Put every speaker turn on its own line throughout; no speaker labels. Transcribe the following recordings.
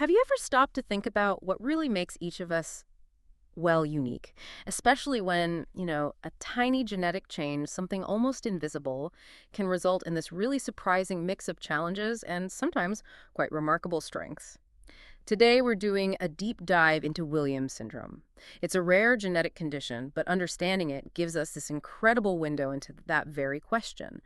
Have you ever stopped to think about what really makes each of us, well, unique? Especially when, a tiny genetic change, something almost invisible, can result in this really surprising mix of challenges and sometimes quite remarkable strengths. Today, we're doing a deep dive into Williams syndrome. It's a rare genetic condition, but understanding it gives us this incredible window into that very question.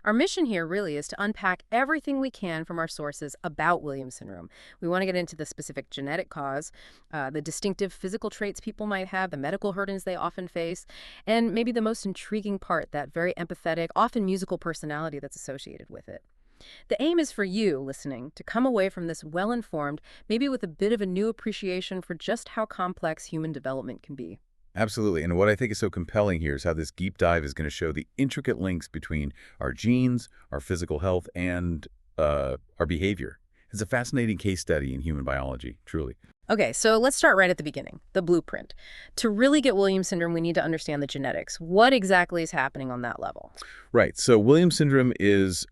Our mission here really is to unpack everything we can from our sources about Williams syndrome. We want to get into the specific genetic cause, the distinctive physical traits people might have, the medical burdens they often face, and maybe the most intriguing part, that very empathetic, often musical personality that's associated with it. The aim is for you, listening, to come away from this well-informed, maybe with a bit of a new appreciation for just how complex human development can be.
Absolutely. And what I think is so compelling here is how this deep dive is going to show the intricate links between our genes, our physical health, and our behavior. It's a fascinating case study in human biology, truly.
Okay, so let's start right at the beginning, the blueprint. To really get Williams syndrome, we need to understand the genetics. What exactly is happening on that level?
Right. So Williams syndrome is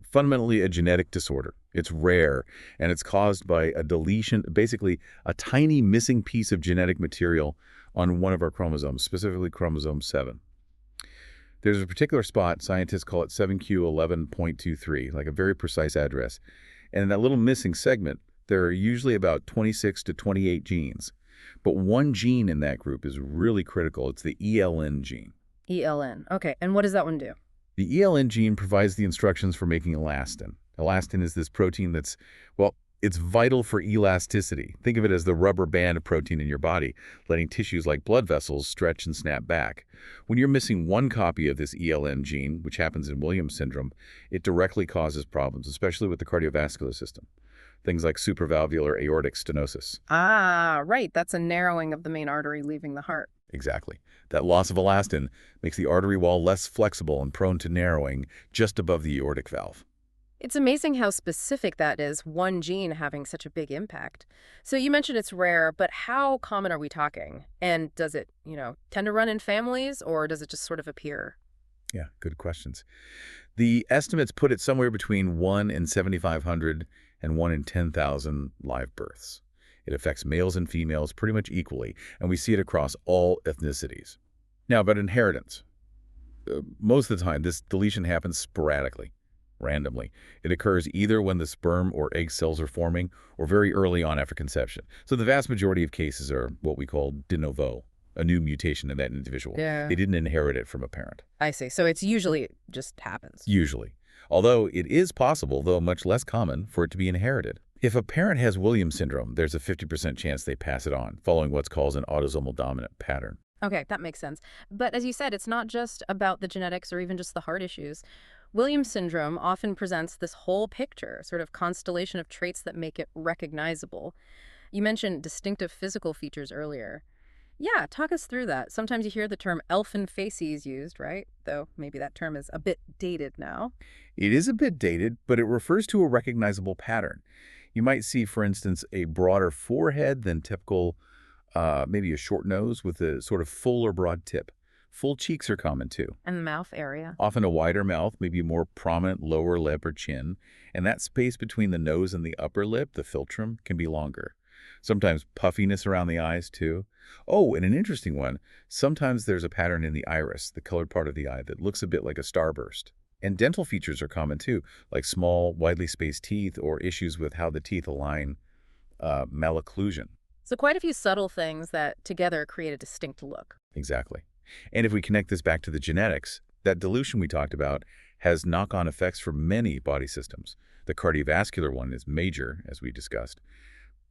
fundamentally a genetic disorder. It's rare, and it's caused by a deletion, basically a tiny missing piece of genetic material on one of our chromosomes, specifically chromosome 7. There's a particular spot, scientists call it 7q11.23, like a very precise address. And in that little missing segment, there are usually about 26 to 28 genes. But one gene in that group is really critical. It's the ELN gene.
ELN. Okay, and what does that one do?
The ELN gene provides the instructions for making elastin. Elastin is this protein that's, well, it's vital for elasticity. Think of it as the rubber band of protein in your body, letting tissues like blood vessels stretch and snap back. When you're missing one copy of this ELN gene, which happens in Williams syndrome, it directly causes problems, especially with the cardiovascular system. Things like supravalvular aortic stenosis.
Ah, right. That's a narrowing of the main artery leaving the heart.
Exactly. That loss of elastin makes the artery wall less flexible and prone to narrowing just above the aortic valve.
It's amazing how specific that is, one gene having such a big impact. So you mentioned it's rare, but how common are we talking? And does it, tend to run in families, or does it just sort of appear?
Yeah, good questions. The estimates put it somewhere between 1 in 7,500 and 1 in 10,000 live births. It affects males and females pretty much equally, and we see it across all ethnicities. Now, about inheritance. Most of the time, this deletion happens sporadically, randomly. It occurs either when the sperm or egg cells are forming or very early on after conception. So the vast majority of cases are what we call de novo, a new mutation in that individual.
Yeah.
They didn't inherit it from a parent.
I see. So it's usually just happens.
Usually. Although it is possible, though much less common, for it to be inherited. If a parent has Williams syndrome, there's a 50% chance they pass it on, following what's called an autosomal dominant pattern.
Okay, that makes sense. But as you said, it's not just about the genetics or even just the heart issues. Williams syndrome often presents this whole picture, sort of constellation of traits that make it recognizable. You mentioned distinctive physical features earlier. Yeah, talk us through that. Sometimes you hear the term elfin facies used, right? Though maybe that term is a bit dated now.
It is a bit dated, but it refers to a recognizable pattern. You might see, for instance, a broader forehead than typical, maybe a short nose with a sort of full or broad tip. Full cheeks are common too.
And the mouth area.
Often a wider mouth, maybe a more prominent lower lip or chin, and that space between the nose and the upper lip, the philtrum, can be longer. Sometimes puffiness around the eyes too. Oh, and an interesting one, sometimes there's a pattern in the iris, the colored part of the eye, that looks a bit like a starburst. And dental features are common too, like small, widely spaced teeth or issues with how the teeth align, malocclusion.
So quite a few subtle things that together create a distinct look.
Exactly. And if we connect this back to the genetics, that dilution we talked about has knock-on effects for many body systems. The cardiovascular one is major, as we discussed.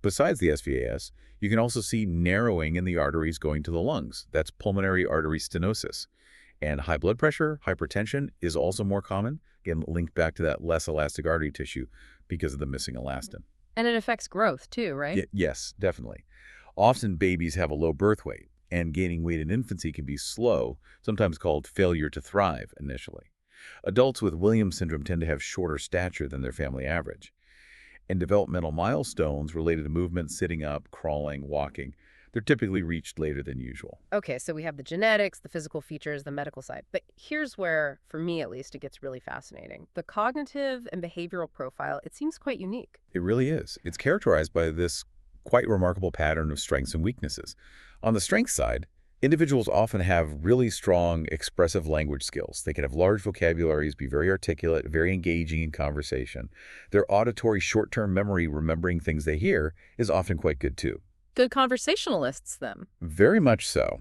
Besides the SVAS, you can also see narrowing in the arteries going to the lungs. That's pulmonary artery stenosis. And high blood pressure, hypertension is also more common, again, linked back to that less elastic artery tissue because of the missing elastin.
And it affects growth too, right?
Yes, definitely. Often babies have a low birth weight, and gaining weight in infancy can be slow, sometimes called failure to thrive initially. Adults with Williams syndrome tend to have shorter stature than their family average. And developmental milestones related to movement, sitting up, crawling, walking, They're typically reached later than usual.
Okay, so we have the genetics, the physical features, the medical side. But here's where, for me at least, it gets really fascinating. The cognitive and behavioral profile, it seems quite unique.
It really is. It's characterized by this quite remarkable pattern of strengths and weaknesses. On the strength side, individuals often have really strong expressive language skills. They can have large vocabularies, be very articulate, very engaging in conversation. Their auditory short-term memory, remembering things they hear, is often quite good too.
Good conversationalists, then.
Very much so.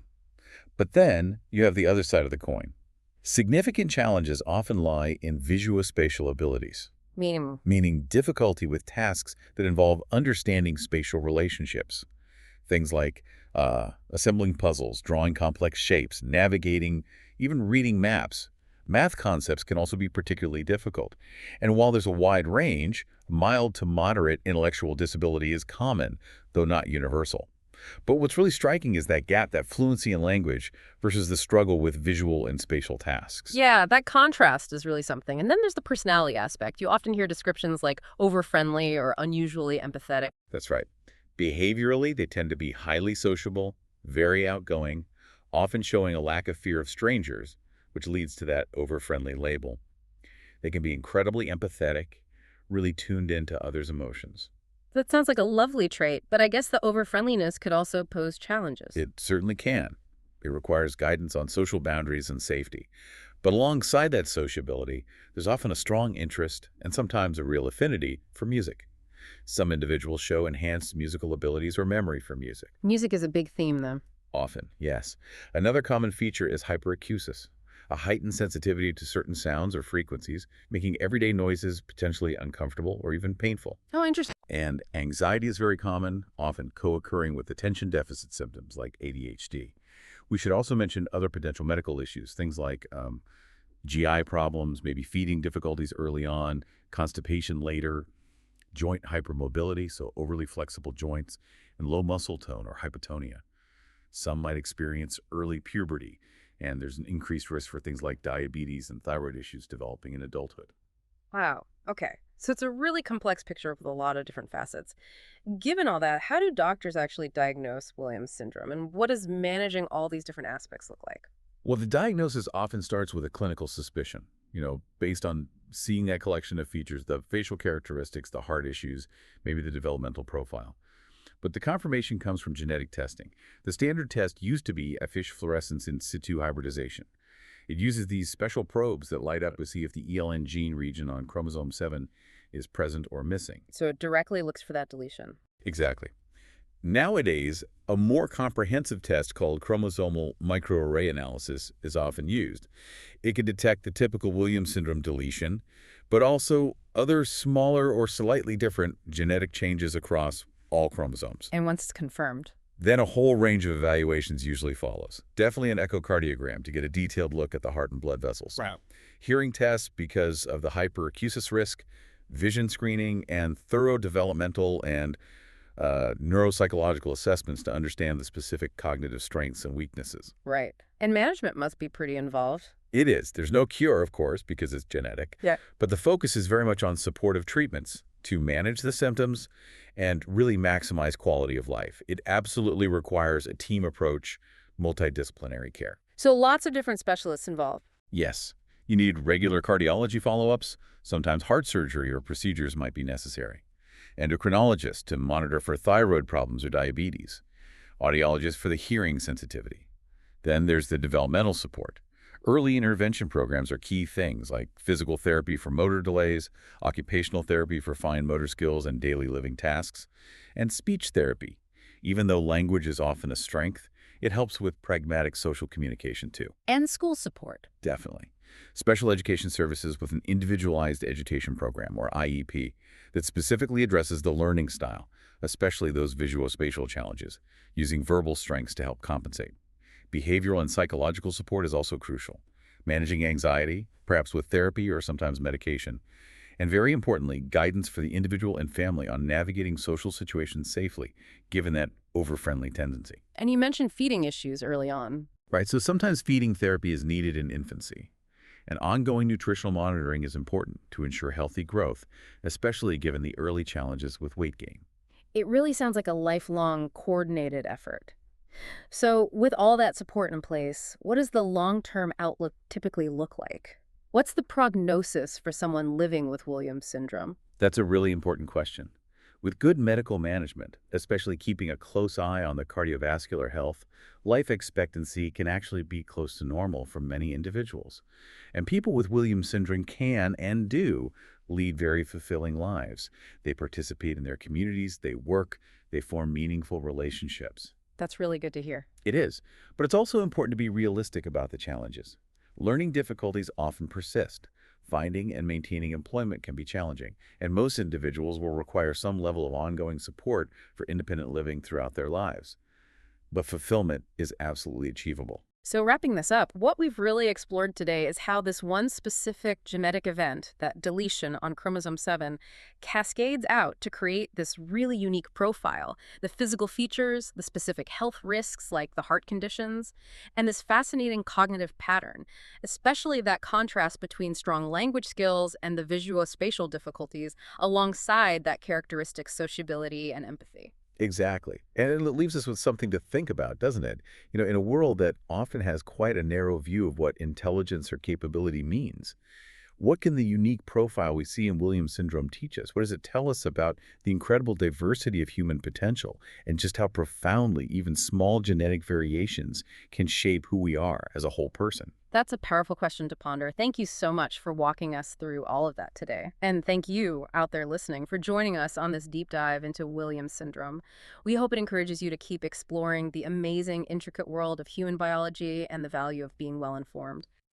But then you have the other side of the coin. Significant challenges often lie in visuospatial abilities,
Meaning,
meaning difficulty with tasks that involve understanding spatial relationships. Things like assembling puzzles, drawing complex shapes, navigating, even reading maps. Math concepts can also be particularly difficult. And while there's a wide range, mild to moderate intellectual disability is common, though not universal. But what's really striking is that gap, that fluency in language versus the struggle with visual and spatial tasks.
yeah, that contrast is really something. And then there's the personality aspect. You often hear descriptions like over-friendly or unusually empathetic.
That's right. Behaviorally, they tend to be highly sociable, very outgoing, often showing a lack of fear of strangers, which leads to that over-friendly label. They can be incredibly empathetic, really tuned into others' emotions.
That sounds like a lovely trait, but I guess the over-friendliness could also pose challenges.
It certainly can. It requires guidance on social boundaries and safety. But alongside that sociability, there's often a strong interest and sometimes a real affinity for music. Some individuals show enhanced musical abilities or memory for music.
Music is a big theme, though.
Often, yes. Another common feature is hyperacusis, a heightened sensitivity to certain sounds or frequencies, making everyday noises potentially uncomfortable or even painful.
Oh, interesting.
And anxiety is very common, often co-occurring with attention deficit symptoms like ADHD. We should also mention other potential medical issues, things like GI problems, maybe feeding difficulties early on, constipation later, joint hypermobility, so overly flexible joints, and low muscle tone or hypotonia. Some might experience early puberty, and there's an increased risk for things like diabetes and thyroid issues developing in adulthood.
Wow. Okay. So it's a really complex picture with a lot of different facets. Given all that, how do doctors actually diagnose Williams syndrome, and what does managing all these different aspects look like?
Well, the diagnosis often starts with a clinical suspicion, based on seeing that collection of features, the facial characteristics, the heart issues, maybe the developmental profile. But the confirmation comes from genetic testing. The standard test used to be a FISH fluorescence in situ hybridization. It uses these special probes that light up to see if the ELN gene region on chromosome 7 is present or missing.
So it directly looks for that deletion.
Exactly. Nowadays, a more comprehensive test called chromosomal microarray analysis is often used. It can detect the typical Williams syndrome deletion, but also other smaller or slightly different genetic changes across all chromosomes.
And once it's confirmed.
Then a whole range of evaluations usually follows. Definitely an echocardiogram to get a detailed look at the heart and blood vessels.
Right.
Hearing tests because of the hyperacusis risk, vision screening, and thorough developmental and neuropsychological assessments to understand the specific cognitive strengths and weaknesses.
Right. And management must be pretty involved.
It is. There's no cure, of course, because it's genetic.
Yeah.
But the focus is very much on supportive treatments to manage the symptoms and really maximize quality of life. It absolutely requires a team approach, multidisciplinary care.
So lots of different specialists involved.
Yes, you need regular cardiology follow-ups. Sometimes heart surgery or procedures might be necessary. Endocrinologist to monitor for thyroid problems or diabetes. Audiologist for the hearing sensitivity. Then there's the developmental support. Early intervention programs are key things like physical therapy for motor delays, occupational therapy for fine motor skills and daily living tasks, and speech therapy. Even though language is often a strength, it helps with pragmatic social communication too.
And school support.
Definitely. Special education services with an individualized education program, or IEP, that specifically addresses the learning style, especially those visuospatial challenges, using verbal strengths to help compensate. Behavioral and psychological support is also crucial. Managing anxiety, perhaps with therapy or sometimes medication. And very importantly, guidance for the individual and family on navigating social situations safely, given that over-friendly tendency.
And you mentioned feeding issues early on.
Right, so sometimes feeding therapy is needed in infancy. And ongoing nutritional monitoring is important to ensure healthy growth, especially given the early challenges with weight gain.
It really sounds like a lifelong, coordinated effort. So, with all that support in place, what does the long-term outlook typically look like? What's the prognosis for someone living with Williams syndrome?
That's a really important question. With good medical management, especially keeping a close eye on the cardiovascular health, life expectancy can actually be close to normal for many individuals. And people with Williams syndrome can and do lead very fulfilling lives. They participate in their communities, they work, they form meaningful relationships.
That's really good to hear.
It is, but it's also important to be realistic about the challenges. Learning difficulties often persist. Finding and maintaining employment can be challenging, and most individuals will require some level of ongoing support for independent living throughout their lives. But fulfillment is absolutely achievable.
So, wrapping this up, what we've really explored today is how this one specific genetic event, that deletion on chromosome 7, cascades out to create this really unique profile. The physical features, the specific health risks like the heart conditions, and this fascinating cognitive pattern, especially that contrast between strong language skills and the visuospatial difficulties alongside that characteristic sociability and empathy.
Exactly. And it leaves us with something to think about, doesn't it? In a world that often has quite a narrow view of what intelligence or capability means, what can the unique profile we see in Williams syndrome teach us? What does it tell us about the incredible diversity of human potential and just how profoundly even small genetic variations can shape who we are as a whole person?
That's a powerful question to ponder. Thank you so much for walking us through all of that today. And thank you out there listening for joining us on this deep dive into Williams syndrome. We hope it encourages you to keep exploring the amazing, intricate world of human biology and the value of being well informed.